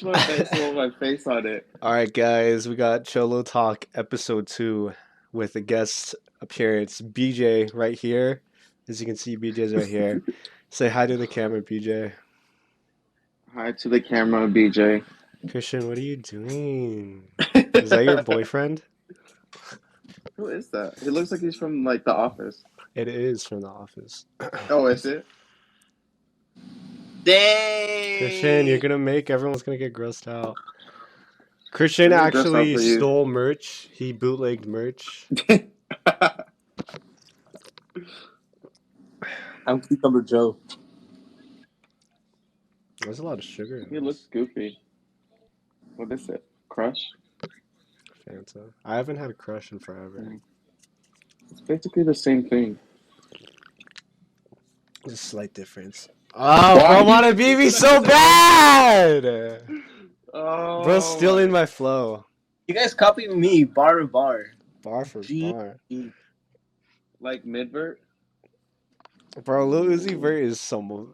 my face with my face on it. All right, guys, we got Cholo Talk episode 2 with a guest appearance, BJ, right here. As you can see, BJ's right here. Say hi to the camera, BJ. Hi to the camera, BJ. Christian, what are you doing? Is that your boyfriend? Who is that? He looks like he's from like The Office. It is from The Office. Oh, is it? Christian, you're Dang! gonna make everyone's gonna get grossed out. Christian I'm gonna dress out actually for you. stole merch. He bootlegged merch. I'm Cucumber Joe. There's a lot of sugar in He looks this. goofy. What is it? Crush? Fanta. I haven't had a crush in forever. It's basically the same thing. Just a slight difference. Oh, Why? bro, want to beat me so bad! Oh, Bro's stealing my flow. You guys copy me bar to bar. Bar for G- bar. like midvert. Bro, Lil Uzi Vert is some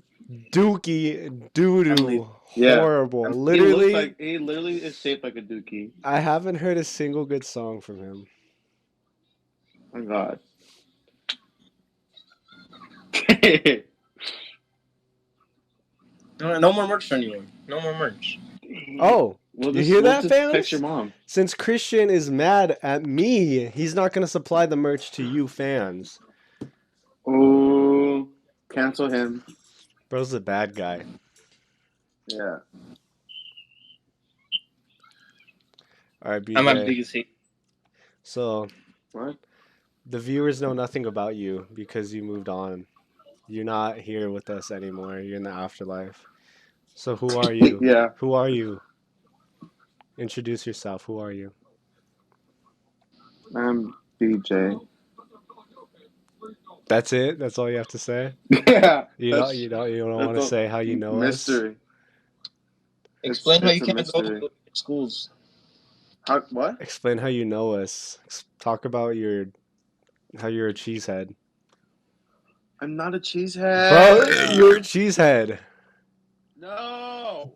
dookie doo-doo. Yeah. Horrible. He Literally, literally is shaped like a dookie. I haven't heard a single good song from him. Oh my God. No more merch for anyone. No more merch. Oh, We'll you hear that, just fans? text your mom. Since Christian is mad at me, he's not going to supply the merch to you fans. Oh, cancel him. Bro's a bad guy. Yeah. All right, BJ. I'm my biggest hate. So, What? the viewers know nothing about you because you moved on. You're not here with us anymore. You're in the afterlife. So who are you? Yeah. Who are you? Introduce yourself. Who are you? I'm BJ. That's it? That's all you have to say? Yeah. You don't want to that's say how you know mystery. Explain how you it's a can't go mystery. to schools. What? us? Explain how you know us. Talk about how you're a cheesehead. I'm not a cheesehead. Bro, you're a cheesehead. No.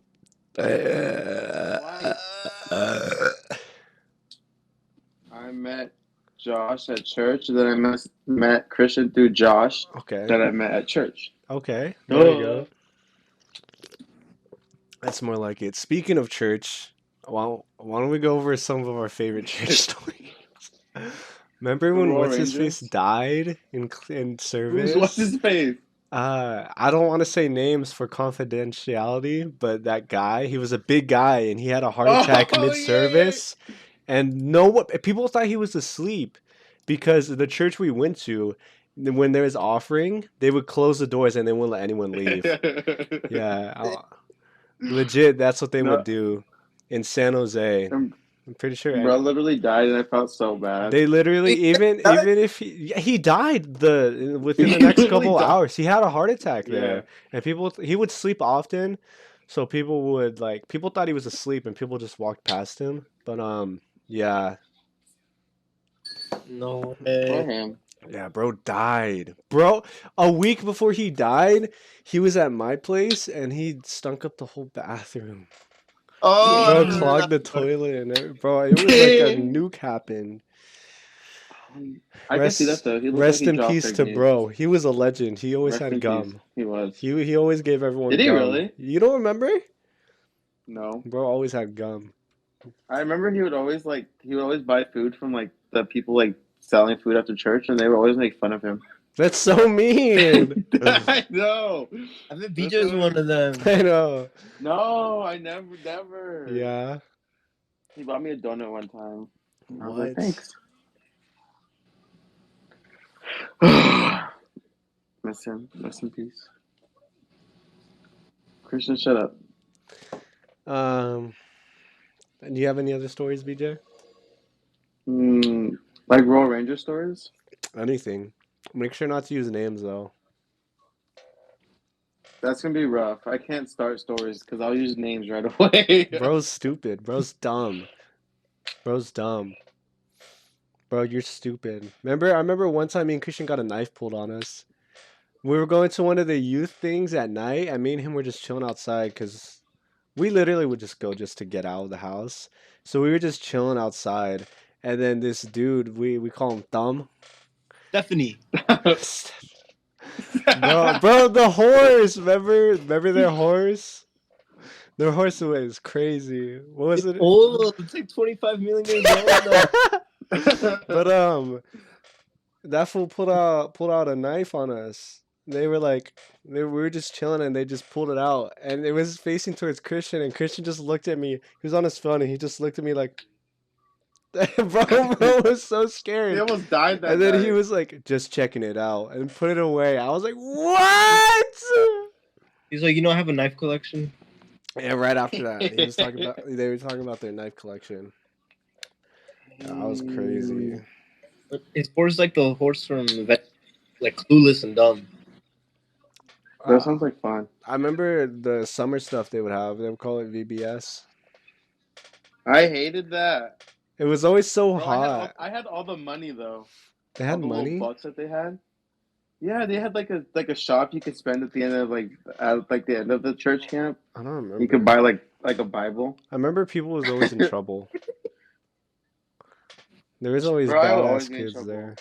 I met Josh at church, and then I met Christian through Josh Okay. that I met at church. Okay. There you go. That's more like it. Speaking of church, why don't we go over some of our favorite church stories? Remember when Royal what's his face Rangers? died in service? What's his face? I don't want to say names for confidentiality, but that guy, he was a big guy and he had a heart attack Oh, mid-service, and people thought he was asleep because the church we went to, when there was offering, they would close the doors and they wouldn't let anyone leave. Yeah, legit, that's what they No. would do in San Jose. I'm pretty sure. Bro literally died, and I felt so bad. They literally even if he died within the next couple hours. He had a heart attack there, and he would sleep often, so people thought he was asleep, and people just walked past him. But yeah, No For way. him. yeah, bro died. Bro, a week before he died, he was at my place, and he stunk up the whole bathroom. Oh, Bro clogged the toilet and bro, it was like a nuke happened. I can see that though. He looked Rest like he in dropped peace their to knees. bro. He was a legend. He always Rest had in gum. peace. He was. He always gave everyone Did he gum. really? You don't remember? No. Bro always had gum. I remember he would always buy food from like the people like selling food after church, and they would always make fun of him. That's so mean. I know. I bet BJ was one of them. I know. No, I never. Yeah. He bought me a donut one time. I was like, What? thanks. Miss him. Rest in peace. Christian, shut up. Do you have any other stories, BJ? Like Royal Ranger stories? Anything. Make sure not to use names though. That's gonna be rough. I can't start stories because I'll use names right away. Bro's stupid. Bro's dumb. Bro's dumb. Bro, you're stupid. I remember one time me and Christian got a knife pulled on us. We were going to one of the youth things at night, and me and him were just chilling outside because We literally would just go just to get out of the house. So we were just chilling outside, and then this dude, we call him Thumb. Stephanie. Bro, the horse. Remember their horse? Their horse was crazy. What was It's it? old. It's like 25 million years old now. But that fool pulled out a knife on us. They were like, we were just chilling, and they just pulled it out, and it was facing towards Christian, and Christian just looked at me. He was on his phone, and he just looked at me like, bro was so scared. He almost died that And then night. he was like, just checking it out, and put it away. I was like, what? He's like, I have a knife collection. And right after that, they were talking about their knife collection. That was crazy. His horse is like the horse from like Clueless and Dumb. That sounds like fun. I remember the summer stuff they would have. They would call it VBS. I hated that. It was always so Bro, hot. I had all the money though. They had all the money? little bucks that they had. Yeah, they had like a shop you could spend at the end of the end of the church camp. I don't remember. You could buy like a Bible. I remember people was always in trouble. There was always Bro, I would badass always be in kids trouble. there.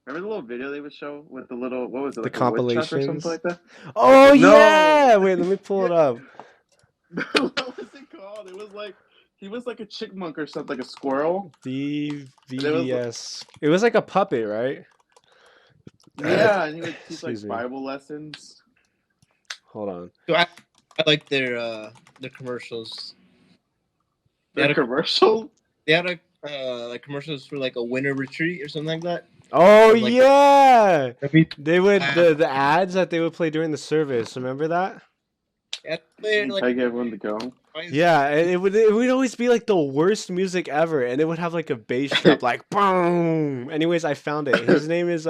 Remember the little video they would show with the little, what was it, The like a woodchuck or compilations? something like that? Oh No. yeah! Wait, let me pull it up. What was it called? It was like he was like a chipmunk or something, like a squirrel. VBS. It was like a puppet, right? Yeah, and he would teach like Excuse me. Bible lessons. Hold on. So I like their commercials. They The had a- commercial. They had like commercials for like a winter retreat or something like that. Oh Like yeah! Every They would the ads that they would play during the service. Remember that? like I get everyone to go. Yeah, and it would always be like the worst music ever, and it would have like a bass drop, like boom. Anyways, I found it. His name is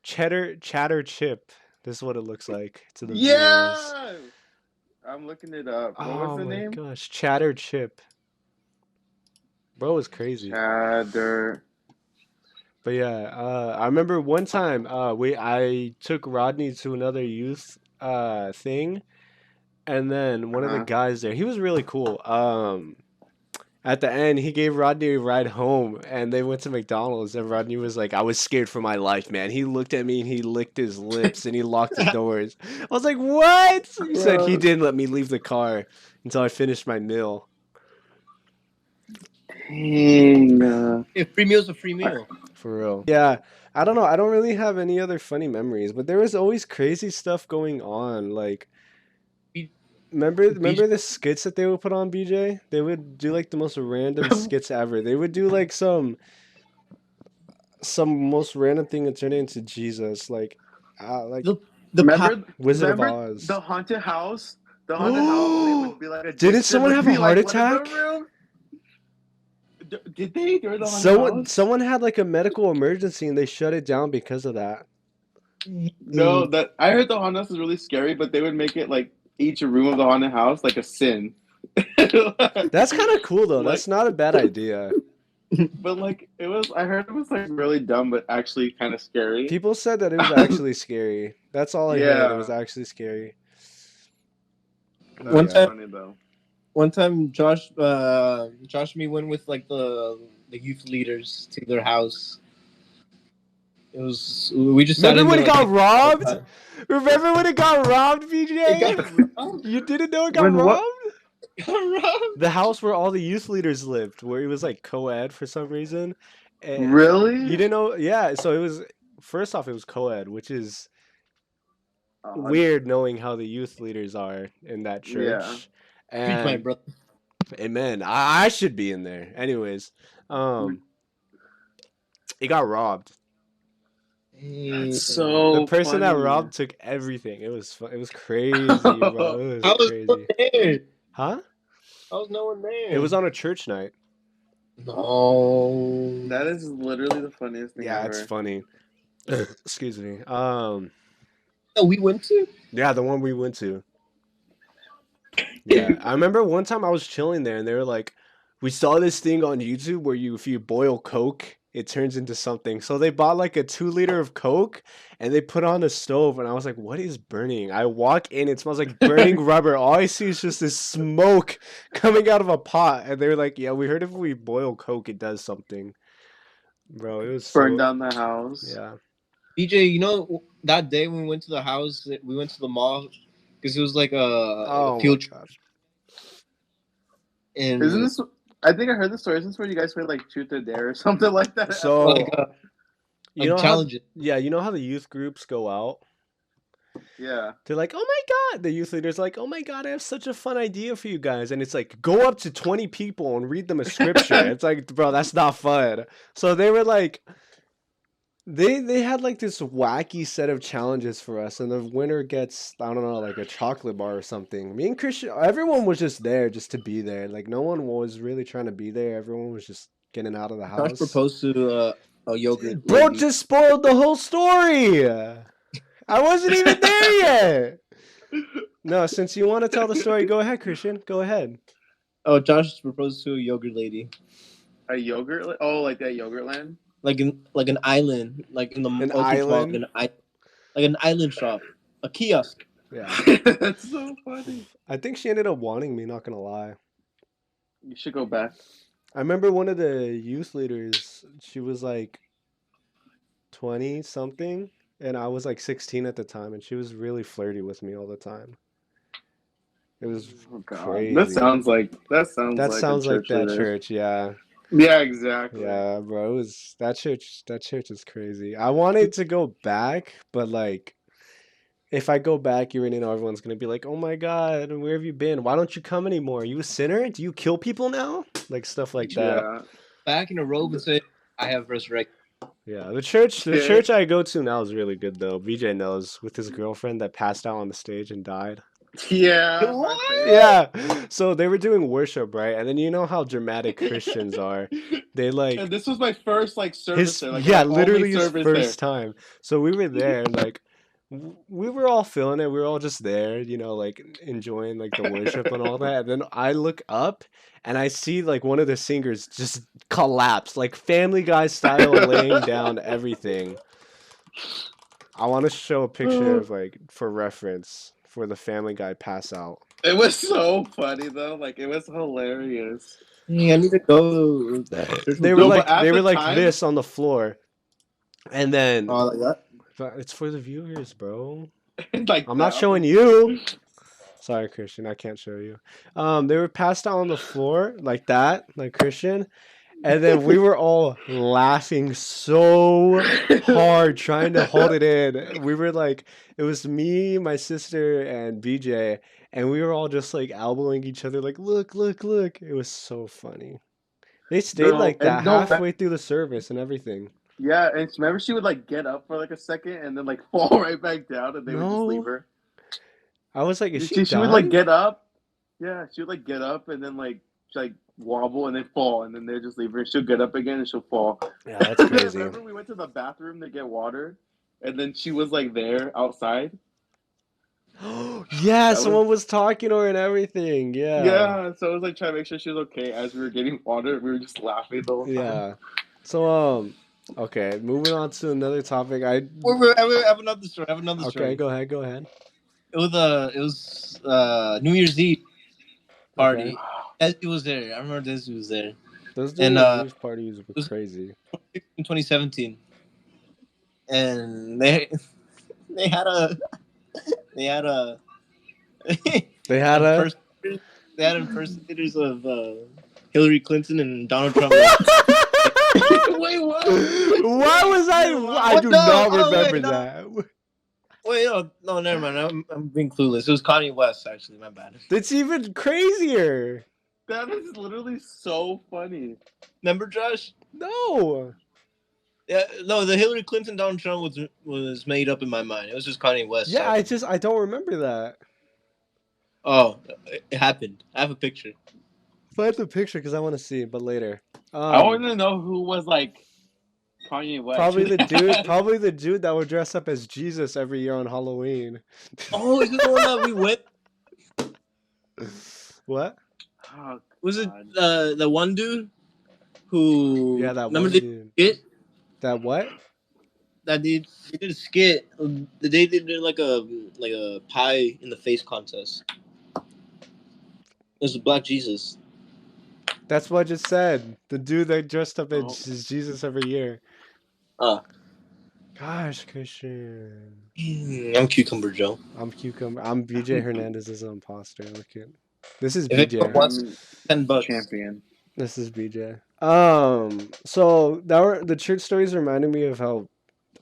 Chatter Chip. This is what it looks like to the viewers. Yeah, I'm looking it up. What Oh was the my name? gosh, Chatter Chip. Bro was crazy. Chatter. But yeah, I remember one time I took Rodney to another youth thing, and then one of the guys there, he was really cool. At the end, he gave Rodney a ride home, and they went to McDonald's, and Rodney was like, I was scared for my life, man. He looked at me, and he licked his lips, and he locked the doors. I was like, what? He said he didn't let me leave the car until I finished my meal. Dang. If free meal's a free meal. For real. Yeah, I don't know. I don't really have any other funny memories, but there was always crazy stuff going on. Like, remember the skits that they would put on, BJ? They would do like the most random skits ever. They would do like some most random thing and turn it into Jesus, like Remember Wizard of remember Oz. the haunted house? The haunted house. It would be like a Didn't someone have a heart attack? Did they? During the haunted house? Someone had like a medical emergency and they shut it down because of that. No, that I heard the haunted house is really scary, but they would make it like each room of the haunted house like a sin. That's kind of cool though. Like- That's not a bad idea. But like it was, I heard it was like really dumb, but actually kind of scary. People said that it was actually scary. That's all I heard. Yeah. It was actually scary. That One was time- funny though. One time, Josh and me went with like the youth leaders to their house. We just sat Remember when in it there, got like- robbed? Remember when it got robbed, It BJ? got robbed. You didn't know it got When what? robbed? It got robbed. The house where all the youth leaders lived, where it was like co-ed for some reason. And Really? you didn't know? Yeah. So it was, first off, it was co-ed, which is Oh, weird knowing how the youth leaders are in that church. Yeah. Preach, my And brother. amen. I should be in there. Anyways, it got robbed. That's so The person that funny. robbed took everything. It was crazy, bro. It I was was crazy. there. Huh? I was no one there. It was on a church night. No. That is literally the funniest thing Yeah, ever. it's funny. Excuse me. Oh, we went to. Yeah, the one we went to. Yeah, I remember one time I was chilling there, and they were like, "We saw this thing on YouTube where if you boil Coke it turns into something. So they bought like a 2 liter of Coke and they put on the stove, and I was like, what is burning? I walk in, it smells like burning rubber. All I see is just this smoke coming out of a pot. And they were like, yeah, we heard if we boil Coke, it does something. Bro, it was Burned so, down the house. yeah. BJ, you know that day when we went to the house, we went to the mall because it was like a Oh my field trip, gosh. Isn't and this? I think I heard the story. Isn't this where you guys played like Truth or Dare or something like that at the like So, mall? you know how, challenges. yeah, you know how the youth groups go out? Yeah. They're like, oh my God. The youth leader's like, oh my God, I have such a fun idea for you guys. And it's like, go up to 20 people and read them a scripture. It's like, bro, that's not fun. So they were like, they had like this wacky set of challenges for us. And the winner gets, I don't know, like a chocolate bar or something. Me and Christian, everyone was just there just to be there. Like, no one was really trying to be there. Everyone was just getting out of the Josh house. proposed to a yogurt Bro lady. just spoiled the whole story. I wasn't even there yet. No, since you want to tell the story, go ahead, Christian. Go ahead. Oh, Josh proposed to a yogurt lady, A yogurt? Oh, like that yogurt land? like an island, like in the An Ultra Mall, island. like an island shop, a kiosk. Yeah. That's so funny. I think she ended up wanting me, not gonna lie. You should go back. I remember one of the youth leaders, she was like 20 something, and I was like 16 at the time, and she was really flirty with me all the time. It was Oh God, crazy. that sounds like That a sounds like church that leader. church, yeah. Yeah, exactly. Yeah, bro. It was that church is crazy. I wanted to go back, but like if I go back, you already know everyone's gonna be like, "Oh my God, where have you been? Why don't you come anymore? Are you a sinner? Do you kill people now?" Like stuff like that. Yeah. Back in a robe and say, "I have resurrected." Yeah, the church Yeah. I go to now is really good though. VJ knows, with his girlfriend that passed out on the stage and died. Yeah. What? my favorite. Yeah. So they were doing worship, right? And then you know how dramatic Christians are. They like And this was my first like service his there. Like yeah, my only literally his service first time. So we were there and like we were all feeling it. We were all just there, you know, like enjoying like the worship and all that. And then I look up and I see like one of the singers just collapse, like Family Guy style, laying down everything. I want to show a picture of like for reference for the Family Guy pass out. It was so funny though. Like it was hilarious. Hey, I need to go. They were No, like but at they were the like time- this on the floor, and then Oh, like that. it's for the viewers, bro. Like I'm not that. showing you. Sorry, Christian, I can't show you. They were passed out on the floor like that, like Christian, and then we were all laughing so hard trying to hold it in. We were like, it was me, my sister, and BJ, and we were all just like elbowing each other, like, look, look, look. It was so funny. They stayed No, like that and no, halfway through the service and everything. Yeah, and remember she would like get up for like a second and then like fall right back down, and they would just leave No. her. I was like, is she She would like done? get up. Yeah, she would like get up and then like wobble and then fall, and then they just leave her. She'll get up again and she'll fall. Yeah, that's crazy. Remember we went to the bathroom to get water, and then she was like there outside. Yeah, That someone was talking to her and everything. Yeah. Yeah, so I was like trying to make sure she was okay as we were getting water. We were just laughing the whole time. Yeah. So okay, moving on to another topic. I have another story. I have another story. Okay, go ahead, go ahead. It was New Year's Eve party. Okay. Desi was there. I remember Desi was there. Those And, New Year's parties were crazy. In 2017, and they had a They had a they had impersonators of Hillary Clinton and Donald Trump. Wait, what? Why was I What do the- not oh, wait, remember no. that. Wait, no, never mind. I'm being clueless. It was Kanye West, actually. My bad. That's even crazier. That is literally so funny. Remember, Josh? No. Yeah, no, the Hillary Clinton Donald Trump was made up in my mind. It was just Kanye West. Yeah, I don't remember that. Oh, it happened. I have a picture. Find the picture because I want to see it, but later. I want to know who was like Kanye West. Probably the dude that would dress up as Jesus every year on Halloween. Oh, is it the one that we went? What? Oh, Was it God. the one dude? who Yeah, that remember one they dude. skit That what? that they did a skit the day they did like a pie in the face contest. It was a Black Jesus. That's what I just said. The dude that dressed up Oh. as Jesus every year. Ah, Gosh, Christian. I'm Cucumber Joe. I'm Cucumber. I'm BJ Hernandez as an imposter. Look at this is If anyone BJ. wants I'm $10, champion. This is BJ. So the church stories reminded me of how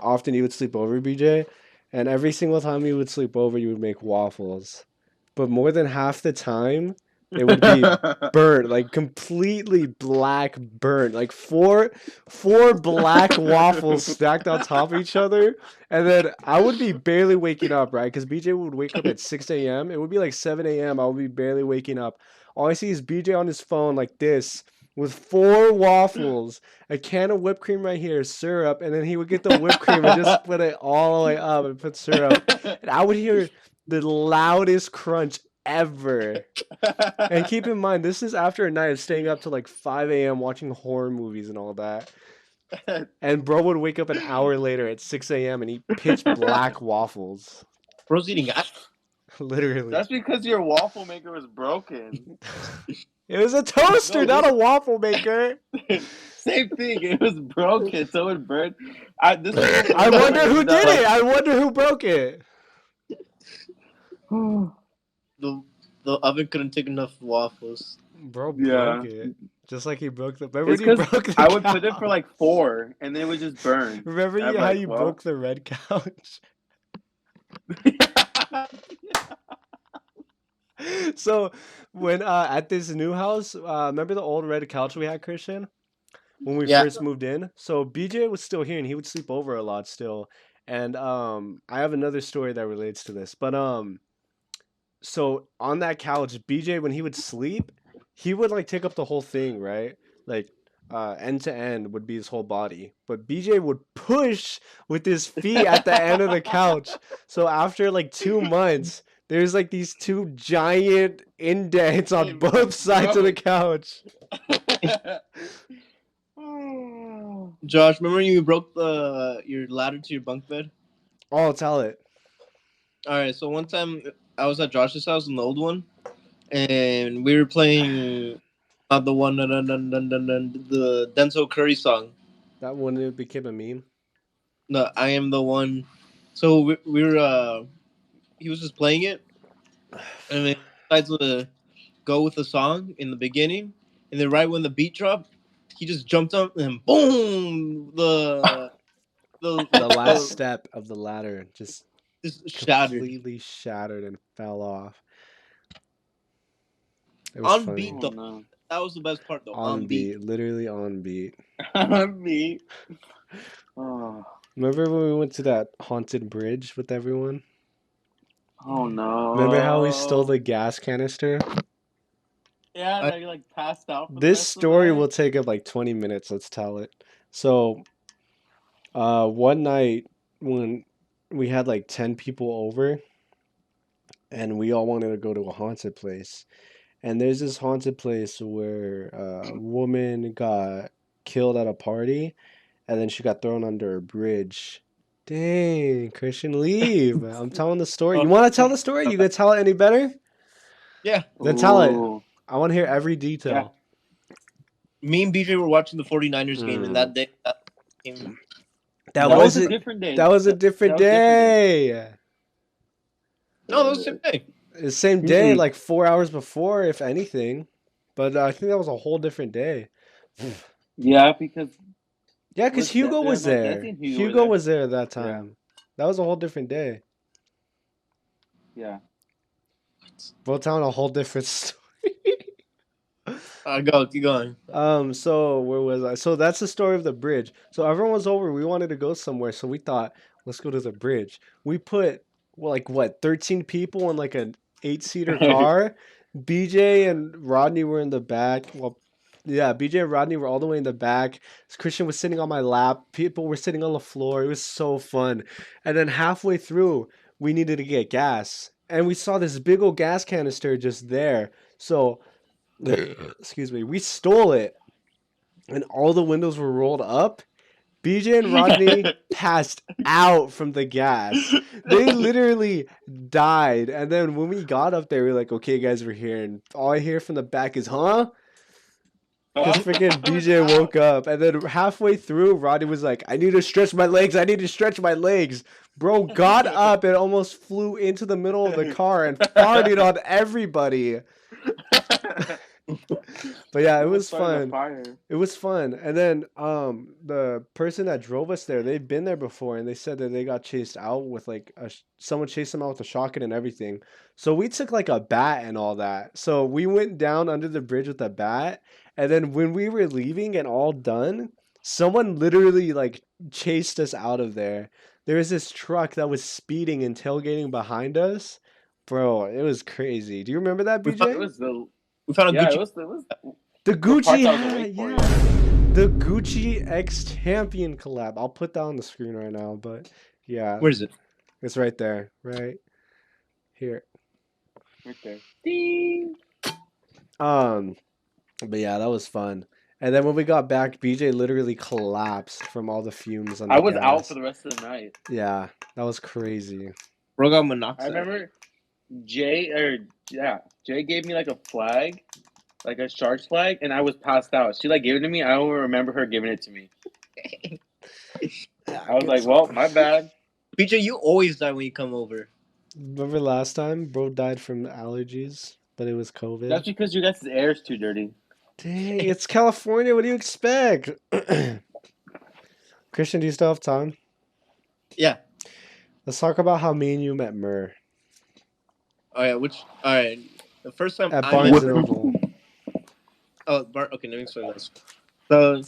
often you would sleep over, BJ, and every single time you would sleep over, you would make waffles. But more than half the time, it would be burnt, like completely black burnt, like four black waffles stacked on top of each other, and then I would be barely waking up, right? Because BJ would wake up at 6 a.m. It would be like 7 a.m. I would be barely waking up. All I see is BJ on his phone like this with four waffles, a can of whipped cream right here, syrup, and then he would get the whipped cream and just put it all the way up and put syrup. And I would hear the loudest crunch ever. And keep in mind, this is after a night of staying up till like 5 a.m. watching horror movies and all that. And bro would wake up an hour later at 6 a.m. and eat pitch black waffles. bro's eating ice. Literally. That's because your waffle maker was broken. It was a toaster, No, not a waffle maker. Same thing. It was broken, so it burned. This I wonder who did it. I wonder who broke it. The oven couldn't take enough waffles. Bro Yeah. broke it. Just like he broke the. Remember It's when you because broke the I would put it couch? for like 4, and then it would just burn. Remember I'm how like, you well. broke the red couch? So when at this new house, remember the old red couch we had, Christian, when we Yeah. first moved in? So BJ was still here and he would sleep over a lot still. And I have another story that relates to this. But so on that couch, BJ when he would sleep, he would like take up the whole thing, right? Like end to end would be his whole body. But BJ would push with his feet at the end of the couch. So after like 2 months, there's like these two giant indents on Hey, both sides of the couch. Josh, remember when you broke your ladder to your bunk bed? Oh, I'll tell it. All right, so one time I was at Josh's house in the old one, and we were playing the one the Denzel Curry song. That one it became a meme. No, I am the one. So we were he was just playing it, and then decides to go with the song in the beginning, and then right when the beat dropped, he just jumped up and boom the last step of the ladder just shattered. completely shattered and fell off. It was On funny. beat though. no. That was the best part though. On beat, literally on beat. Me. Oh. Remember when we went to that haunted bridge with everyone? Oh no. Remember how we stole the gas canister? Yeah, that you like passed out. For the This rest of the story night? will take up like 20 minutes. Let's tell it. So, one night when we had like 10 people over and we all wanted to go to a haunted place. And there's this haunted place where a woman got killed at a party and then she got thrown under a bridge. Dang, Christian, leave. I'm telling the story. You want to tell the story? You gonna tell it any better? Yeah. Then tell it. Ooh. I want to hear every detail. Me and BJ were watching the 49ers game, and that day came. That That was wasn't. a different day. That was a different That was a different day. No, that was the same day. The same day, Mm-mm. like 4 hours before, if anything. But I think that was a whole different day. Yeah, because Yeah, because Was Hugo that- was no, there. Desi and Hugo were Hugo there. was there at that time. That was a whole different day. yeah. We're telling a whole different story. Keep going. So where was I? So that's the story of the bridge. So everyone was over. We wanted to go somewhere, so we thought, let's go to the bridge. We put like what, 13 people in like an 8-seater car. BJ and Rodney were in the back. Well, yeah, BJ and Rodney were all the way in the back. Christian was sitting on my lap. People were sitting on the floor. It was so fun. And then halfway through, we needed to get gas. And we saw this big old gas canister just there. So excuse me, we stole it. and all the windows were rolled up. BJ and Rodney passed out from the gas. They literally died. And then when we got up there, we were like, okay, guys, we're here. And all I hear from the back is, huh? Because freaking BJ woke up. And then halfway through, Rodney was like, I need to stretch my legs. I need to stretch my legs. Bro got up and almost flew into the middle of the car and farted on everybody. But yeah, it was fun. It was fun. And then the person that drove us there, they've been there before and they said that they got chased out with like someone chased them out with a shotgun and everything. So we took like a bat and all that. So we went down under the bridge with a bat, and then when we were leaving and all done, someone literally like chased us out of there. There was this truck that was speeding and tailgating behind us. Bro, it was crazy. Do you remember that, We BJ? It was the We found a yeah. Gucci. It was The the part Gucci that was hat, awake for yeah. you. The Gucci X Champion collab. I'll put that on the screen right now, but yeah, Where is it? it's right there, right here. Right there. Ding. But yeah, that was fun. And then when we got back, BJ literally collapsed from all the fumes on the I was out gas. for the rest of the night. Yeah, that was crazy. Bro got I monoxide. remember Jay gave me like a flag, like a shark's flag, and I was passed out. She like gave it to me. I don't remember her giving it to me. Yeah, I was like, well, my bad. BJ, you always die when you come over. remember last time, bro died from allergies, but it was COVID. That's because you guys' air is too dirty. Dang, it's California. What do you expect? Christian, do you still have time? Yeah. Let's talk about how me and you met Murr Oh yeah. All right. The first time at I Barnes met. and Noble. Okay, let me explain this. So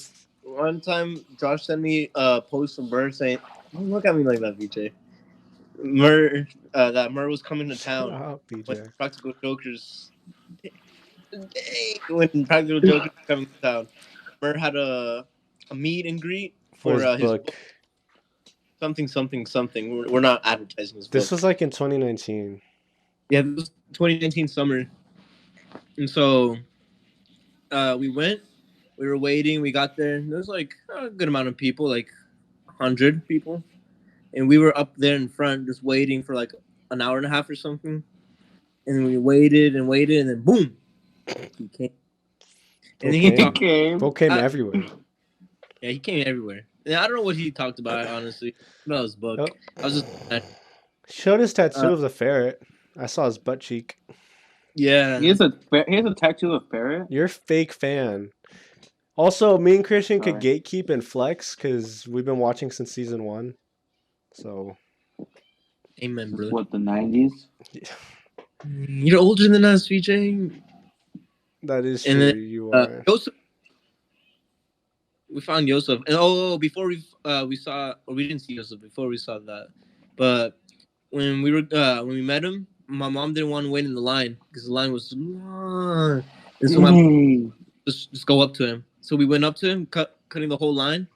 one time, Josh sent me a post from Murr saying, "Don't look at me like that, BJ." That Murr was coming to Shut town up, when BJ. Practical Jokers. When Practical Jokers were coming to town, Murr had a meet and greet For for his book. something. We're not advertising his book. This was like in 2019. Yeah, this was 2019 summer, and so we went. We were waiting. We got there. There was like a good amount of people, like 100 people, and we were up there in front, just waiting for like an hour and a half or something. And we waited and waited, and then boom, he came. And then he Okay. talked. Bro came I- everywhere. Yeah, he came everywhere. And I don't know what he talked about, honestly. About his book. Oh. I was just Showed his tattoo of the ferret. I saw his butt cheek. yeah. He has a tattoo of ferret. You're a fake fan. Also, me and Christian could Sorry. gatekeep and flex because we've been watching since season 1. So Amen, brother. What, the 90s? You're older than us, VJ. that is And true. then, You are. Joseph. We found Joseph, and before we saw, or we didn't see Joseph before we saw that, but when we met him, my mom didn't want to wait in the line because the line was long, and so my mom just go up to him. So we went up to him, cutting the whole line,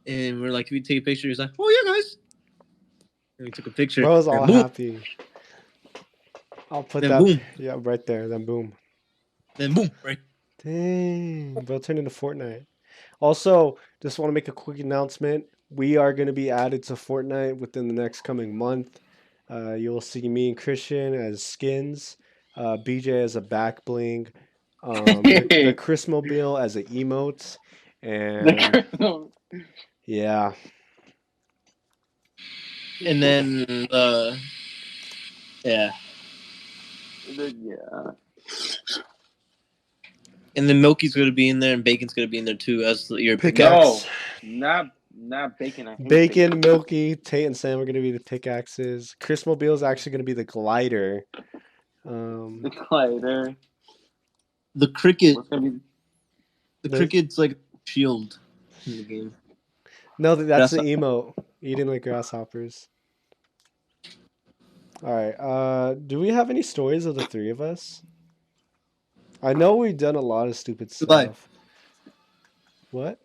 and we're like, "Can we take a picture?" He's like, "Oh yeah, guys," and we took a picture. Bro was all and boom, happy. I'll put then that. boom, Yeah, right there. Then boom. right. Dang. Bro turned into Fortnite. Also, just want to make a quick announcement. We are going to be added to Fortnite within the next coming month. You'll see me and Christian as skins, BJ as a back bling, the Chrismobile as an emote, and yeah. And then yeah, Yeah. and then Milky's gonna be in there, and Bacon's gonna be in there too as your Pickaxe. No, not bacon. I hate Bacon, Milky, Tate, and Sam are going to be the pickaxes. Chrismobile is actually going to be the glider. The glider. The cricket. What's gonna be? The cricket's like a shield in the game. No, that's the emote. Eating like grasshoppers. All right. Do we have any stories of the three of us? I know we've done a lot of stupid July. stuff. What?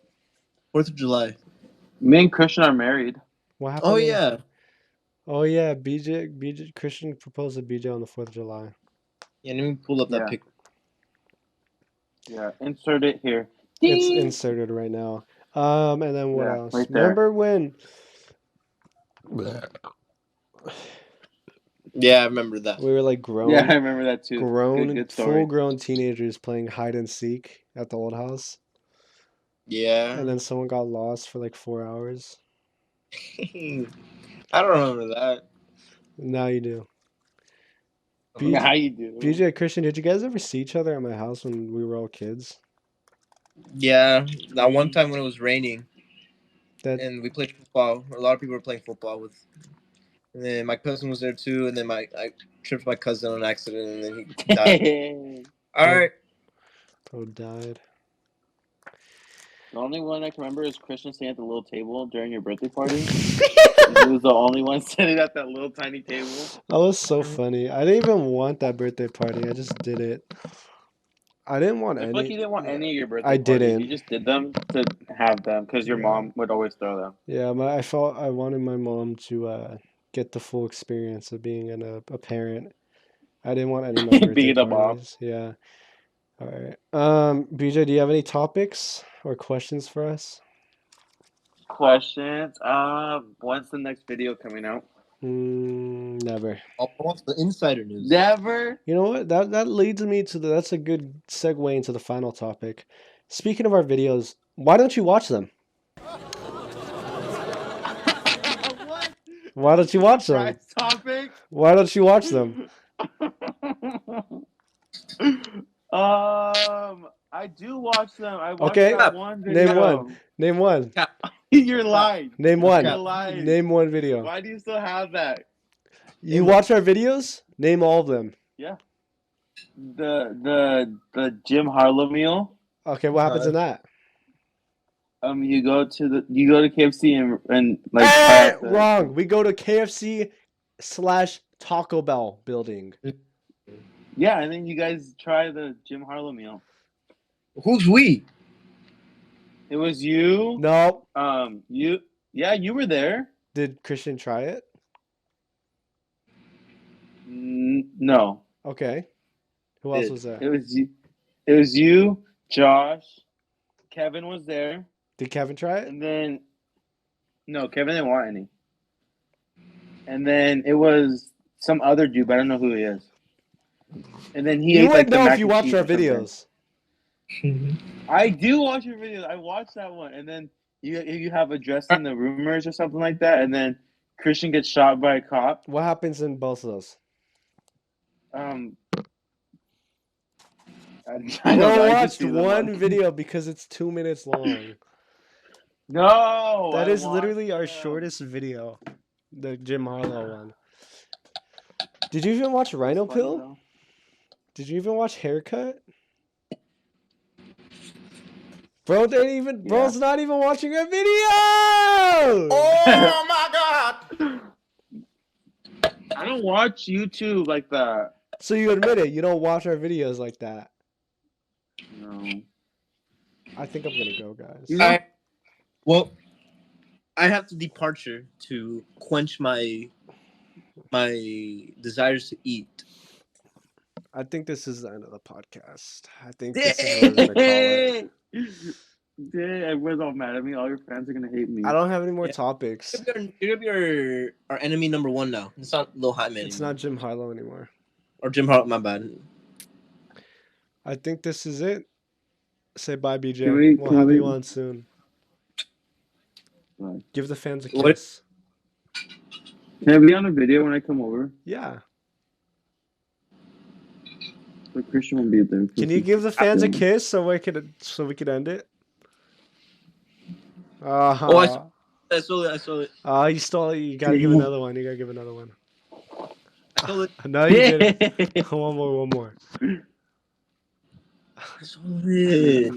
4th of July. Me and Christian are married. What happened? Oh yeah. Oh yeah. BJ Christian proposed to BJ on the 4th of July. Yeah, let me pull up that pic. Yeah, insert it here. It's inserted right now. And then what Yeah, else? right there. Remember when? Yeah, I remember that. We were like grown. Yeah, I remember that too. Good story. Full-grown teenagers playing hide and seek at the old house, Yeah. and then someone got lost for like 4 hours. I don't remember that. Now you do. Now you do. BJ, Christian, did you guys ever see each other at my house when we were all kids? Yeah, that one time when it was raining That and we played football. A lot of people were playing football with. And then my cousin was there too. And then I tripped my cousin on accident, and then he died. All right. bro died. The only one I can remember is Christian sitting at the little table during your birthday party. He was the only one sitting at that little tiny table. That was so funny. I didn't even want that birthday party. I just did it. I didn't want I any. feel like you didn't want any of your birthday I parties. didn't. You just did them to have them because your mom would always throw them. Yeah, I felt I wanted my mom to get the full experience of being a parent. I didn't want any of my birthday Being a mom. parties. Yeah. All right. BJ, do you have any topics or questions for us? Questions? When's the next video coming out? Never. I want the insider news. Never. You know what? That leads me to that's a good segue into the final topic. Speaking of our videos, why don't you watch them? What? Why don't you watch them? Surprise topic? Why don't you watch them? I do watch them. I watched Okay, that one video. name one. Name one. You're lying. Name one. You're lying. Name one video. Why do you still have that? You watch our videos? Name all of them. Yeah. The Jim Harlow meal. Okay, what happens in that? You go to KFC and like try out the- wrong. We go to KFC / Taco Bell building. Yeah, and then you guys try the Jim Harlow meal. Who's we? It was you. No. You were there. Did Christian try it? No. Okay. Who else was there? It was you, Josh, Kevin was there. Did Kevin try it? And then, no, Kevin didn't want any. And then it was some other dude, but I don't know who he is. And then he You ate like would the know mac if you and watched cheese our or something. videos. I do watch your videos. I watched that one, and then you have addressing the rumors or something like that, and then Christian gets shot by a cop. What happens in both of those? I I don't know. I just watched see them one on- video because it's 2 minutes long. No, That I is watched literally our them. shortest video, the Jim Harlow one. Did you even watch Rhino Funny, Pill? though. Did you even watch Haircut? Bro, bro's not even watching our video. Oh my god! I don't watch YouTube like that. So you admit it, you don't watch our videos like that. No. I think I'm gonna go, guys. Well, I have to departure to quench my desires to eat. I think this is the end of the podcast. I think this is what we're gonna call it. Yeah, everyone's all mad at me. All your fans are gonna hate me. I don't have any more Yeah. topics. You're gonna be our enemy number one now. It's not Lil Hype Man. It's not Jim Harlow anymore. Or Jim Harlow. My bad. I think this is it. Say bye, BJ. Can we- We'll can have we- you on soon. Bye. Give the fans a What? kiss. Can I be on a video when I come over? Yeah. But Christian won't be there. Can you give the fans a kiss so we could end it? Uh-huh. Oh, I saw it. You stole it. You gotta give another one. You gotta give another one. I saw it. No, you didn't. One more. I saw it.